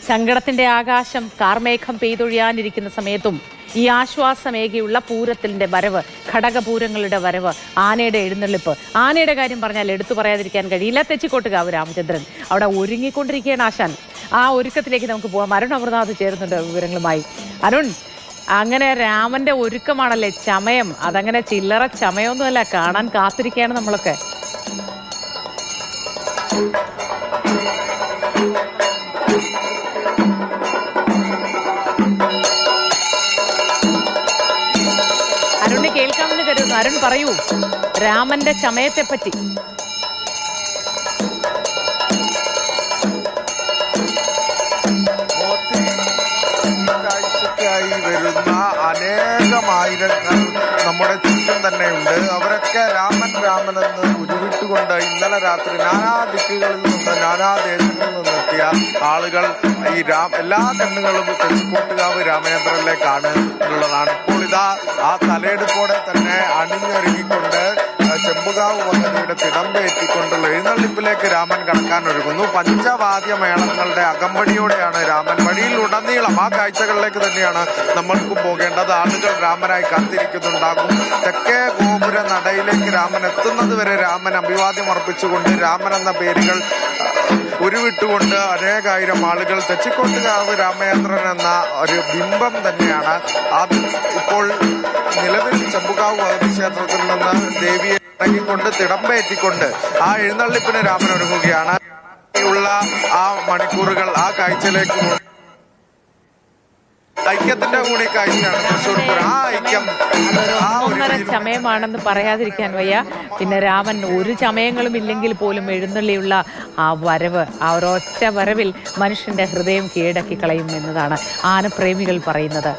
സങ്കടത്തിന്റെ ആകാശം കാർമേഘം പെയ്തൊഴിയാനിരിക്കുന്ന സമയത്തും ഈ ആശ്വാസമേകിയുള്ള പൂരത്തിന്റെ വരവ്, ഘടകപൂരങ്ങളുടെ വരവ്, ആനയുടെ എഴുന്നള്ളിപ്പ്. ആനയുടെ കാര്യം പറഞ്ഞാൽ എടുത്തു പറയാതിരിക്കാൻ കഴിയില്ല. തെച്ചിക്കോട്ടുകാവ് രാമചന്ദ്രൻ അവിടെ ഒരുങ്ങിക്കൊണ്ടിരിക്കുകയാണ് ആശാൻ. ആ ഒരുക്കത്തിലേക്ക് നമുക്ക് പോകാം. അരുൺ അമൃതനാഥ് ചേരുന്നുണ്ട് വിവരങ്ങളുമായി. അരുൺ, അങ്ങനെ രാമന്റെ ഒരുക്കമാണല്ലേ ചമയം. അതങ്ങനെ ചില്ലറ ചമയമൊന്നുമല്ല, കാണാൻ കാത്തിരിക്കുകയാണ് നമ്മളൊക്കെ. അരുണിനെ കേൾക്കാമെന്ന് കരുതുന്നു. അരുൺ പറയൂ രാമന്റെ ചമയത്തെ പറ്റി. കാഴ്ചയ്ക്കായി വരുന്ന അനേകമായിരങ്ങൾ നമ്മുടെ ചുറ്റും തന്നെയുണ്ട്. അവരൊക്കെ രാമൻ രാമനെന്ന് ഉരുവിട്ടുകൊണ്ട് ഇന്നലെ രാത്രി നാനാ ദിക്കുകളിൽ നിന്ന്, നാനാ ദേശങ്ങളിൽ നിന്നെത്തിയ ആളുകൾ ഈ എല്ലാ കണ്ണുകളും തെച്ചിക്കോട്ടുകാവ് രാമചന്ദ്രനിലേക്കാണ് എന്നുള്ളതാണ്. ഇപ്പോൾ ഇതാ ആ തലയെടുപ്പോടെ തന്നെ അണിഞ്ഞൊരുങ്ങിക്കൊണ്ട് ചെമ്പുകാവ് പദ്ധതിയുടെ തിടമ്പേറ്റിക്കൊണ്ടുള്ള എഴുന്നള്ളിപ്പിലേക്ക് രാമൻ കടക്കാൻ ഒരുങ്ങുന്നു. പഞ്ചവാദ്യ മേളങ്ങളുടെ അകമ്പടിയോടെയാണ് രാമൻ വഴിയിലുടനീളം. ആ കാഴ്ചകളിലേക്ക് തന്നെയാണ് നമ്മൾക്കും പോകേണ്ടത്. ആളുകൾ രാമനായി കാത്തിരിക്കുന്നുണ്ടാകും. തെക്കേ ഗോപുര നടയിലേക്ക് രാമൻ എത്തുന്നത് വരെ രാമൻ അഭിവാദ്യം അർപ്പിച്ചുകൊണ്ട് രാമൻ എന്ന പേരുകൾ ഉരുവിട്ടുകൊണ്ട് അനേകായിരം ആളുകൾ തെച്ചിക്കോട്ടുകാവ് രാമചന്ദ്രൻ എന്ന ഒരു ബിംബം തന്നെയാണ് അത് ഇപ്പോൾ നിലവിൽ ചെമ്പുകാവ് ഭഗവതി ക്ഷേത്രത്തിൽ നിന്ന് ദേവിയെ ഇറങ്ങിക്കൊണ്ട് തിടമ്പേറ്റിക്കൊണ്ട് ആ എഴുന്നള്ളിപ്പിന് രാമൻ ഒരുങ്ങുകയാണ്. ഉള്ള ആ മണിക്കൂറുകൾ ആ കാഴ്ചയിലേക്ക് ഐക്യത്തിന്റെ കൂടി കാഴ്ചയാണ് തൃശ്ശൂർ പൂരം. ആ ഐക്യം ഒന്നര ചമയമാണെന്ന് പറയാതിരിക്കാൻ വയ്യ. പിന്നെ രാമൻ ഒരു ചമയങ്ങളും ഇല്ലെങ്കിൽ പോലും എഴുന്നള്ളിയുള്ള ആ വരവ്, ആ ഒരൊറ്റ വരവിൽ മനുഷ്യന്റെ ഹൃദയം കീഴടക്കി കളയും എന്നതാണ് ആനപ്രേമികൾ പറയുന്നത്.